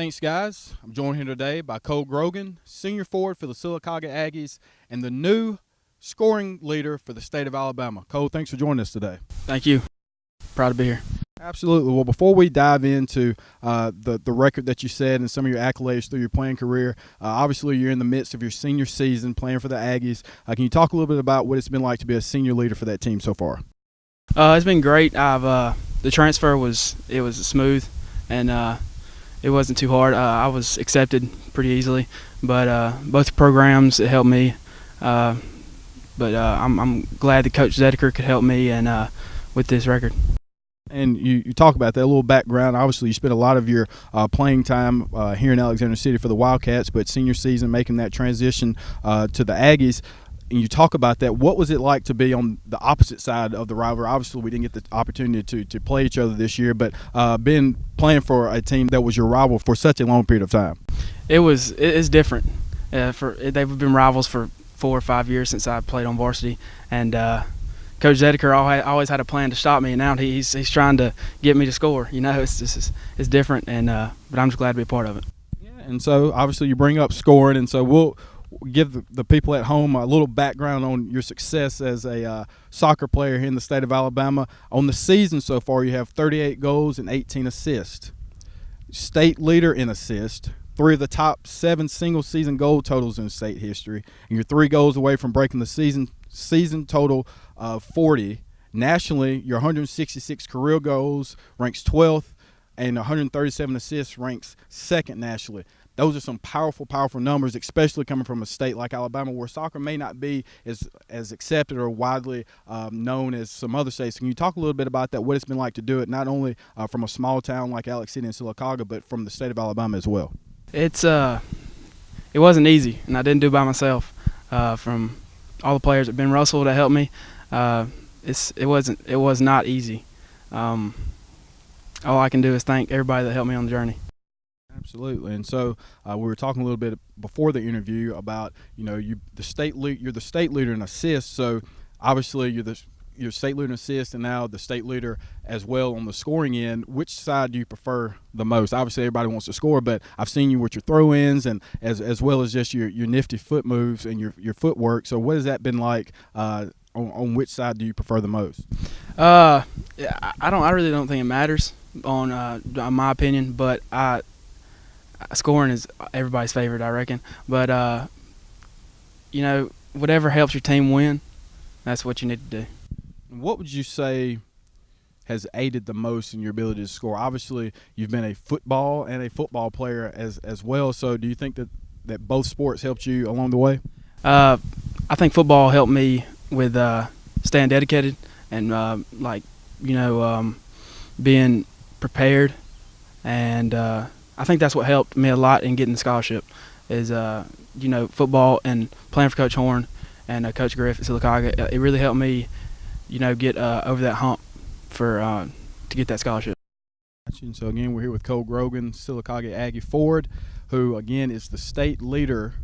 Thanks, guys. I'm joined here today by Cole Grogan, senior forward for the Sylacauga Aggies and the new scoring leader for the state of Alabama. Cole, thanks for joining us today. Thank you. Proud to be here. Absolutely. Well, before we dive into the record that you set and some of your accolades through your playing career, obviously you're in the midst of your senior season playing for the Aggies. Can you talk a little bit about what it's been like to be a senior leader for that team so far? It's been great. The transfer was smooth, and it wasn't too hard. I was accepted pretty easily, but both programs it helped me. I'm glad that Coach Zedeker could help me and with this record. And you talk about that, a little background. Obviously, you spent a lot of your playing time here in Alexander City for the Wildcats, but senior season making that transition to the Aggies. And you talk about that. What was it like to be on the opposite side of the rivalry? Obviously, we didn't get the opportunity to play each other this year, but playing for a team that was your rival for such a long period of time. It's different. They've been rivals for 4 or 5 years since I played on varsity, and Coach Zedeker always had a plan to stop me, and now he's trying to get me to score. You know, it's different, and but I'm just glad to be a part of it. Yeah, and so obviously you bring up scoring, and so we'll give the people at home a little background on your success as a soccer player here in the state of Alabama. On the season so far, you have 38 goals and 18 assists. State leader in assists. 3 of the top 7 single-season goal totals in state history, and you're 3 goals away from breaking the season total of 40. Nationally, your 166 career goals ranks 12th, and 137 assists ranks 2nd nationally. Those are some powerful numbers, especially coming from a state like Alabama where soccer may not be as accepted or widely known as some other states. Can you talk a little bit about that, what it's been like to do it, not only from a small town like Alex City and Sylacauga, but from the state of Alabama as well? It wasn't easy, and I didn't do it by myself. From all the players, Ben Russell that helped me, it was not easy. All I can do is thank everybody that helped me on the journey. Absolutely. And so we were talking a little bit before the interview about you're the state leader in assists. So obviously you're state leader in assists, and now the state leader as well on the scoring end. Which side do you prefer the most? Obviously everybody wants to score, but I've seen you with your throw-ins and as well as just your nifty foot moves and your footwork. So what has that been like? On which side do you prefer the most? I really don't think it matters on my opinion, but scoring is everybody's favorite, I reckon. But whatever helps your team win, that's what you need to do. What would you say has aided the most in your ability to score? Obviously, you've been a football and a football player as well. So do you think that both sports helped you along the way? I think football helped me with staying dedicated and being prepared, and I think that's what helped me a lot in getting the scholarship is football and playing for Coach Horn and Coach Griff at Sylacauga. It really helped me get over that hump to get that scholarship. And so again, we're here with Cole Grogan, Sylacauga Aggie forward, who again is the state leader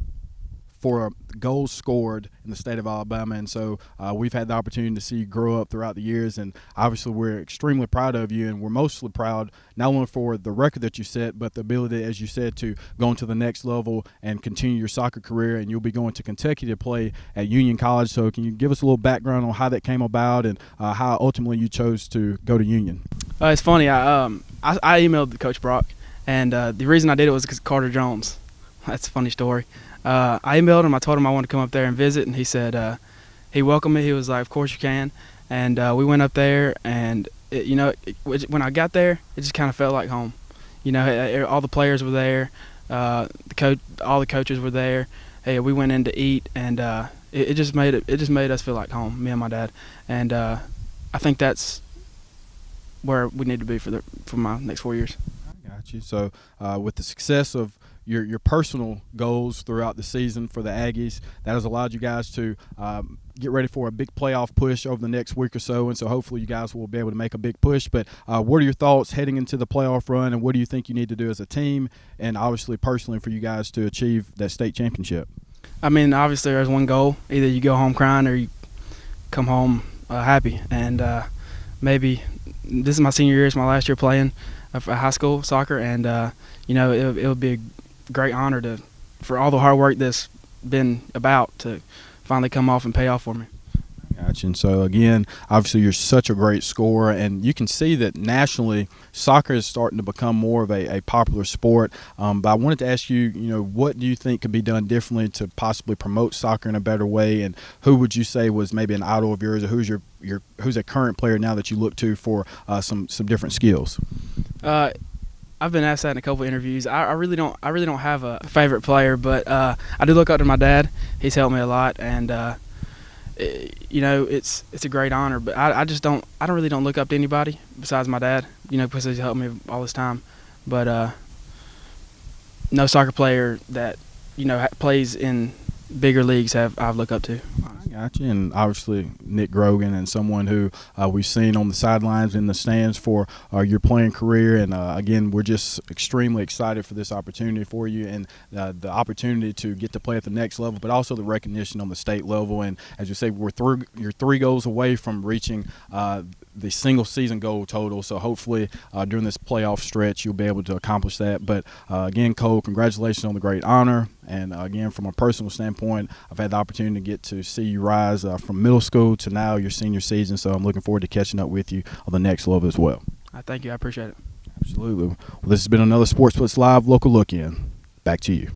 for goals scored in the state of Alabama. And so we've had the opportunity to see you grow up throughout the years, and obviously we're extremely proud of you, and we're mostly proud not only for the record that you set, but the ability, as you said, to go into the next level and continue your soccer career. And you'll be going to Kentucky to play at Union College. So can you give us a little background on how that came about and how ultimately you chose to go to Union? It's funny. I emailed Coach Brock, and the reason I did it was because Carter Jones. That's a funny story. I emailed him. I told him I wanted to come up there and visit, and he said he welcomed me. He was like, "Of course you can." And we went up there, and when I got there, it just kind of felt like home. All the players were there, all the coaches were there. Hey, we went in to eat, and it just made us feel like home, me and my dad. And I think that's where we need to be for my next 4 years. I got you. So with the success of your personal goals throughout the season for the Aggies, that has allowed you guys to get ready for a big playoff push over the next week or so, and so hopefully you guys will be able to make a big push. But what are your thoughts heading into the playoff run, and what do you think you need to do as a team and obviously personally for you guys to achieve that state championship? I mean, obviously there's one goal. Either you go home crying or you come home happy. And maybe this is my senior year. It's my last year playing high school soccer, and it would be a great honor for all the hard work that's been about to finally come off and pay off for me. Gotcha. And so again, obviously you're such a great scorer, and you can see that nationally soccer is starting to become more of a popular sport. But I wanted to ask you, what do you think could be done differently to possibly promote soccer in a better way? And who would you say was maybe an idol of yours, or who's a current player now that you look to for some different skills? I've been asked that in a couple of interviews. I really don't have a favorite player, but I do look up to my dad. He's helped me a lot, and it's a great honor. But I don't really look up to anybody besides my dad. Because he's helped me all this time. But no soccer player that plays in bigger leagues I've looked up to. Gotcha. And obviously Nick Grogan, and someone who we've seen on the sidelines in the stands for your playing career. And again, we're just extremely excited for this opportunity for you, and the opportunity to get to play at the next level, but also the recognition on the state level. And as you say, you're 3 goals away from reaching the single season goal total. So hopefully during this playoff stretch you'll be able to accomplish that. But again, Cole, congratulations on the great honor. And again, from a personal standpoint, I've had the opportunity to get to see you rise from middle school to now your senior season. So I'm looking forward to catching up with you on the next level as well. Thank you. I appreciate it. Absolutely. Well, this has been another Sports Blitz Live Local Look In. Back to you.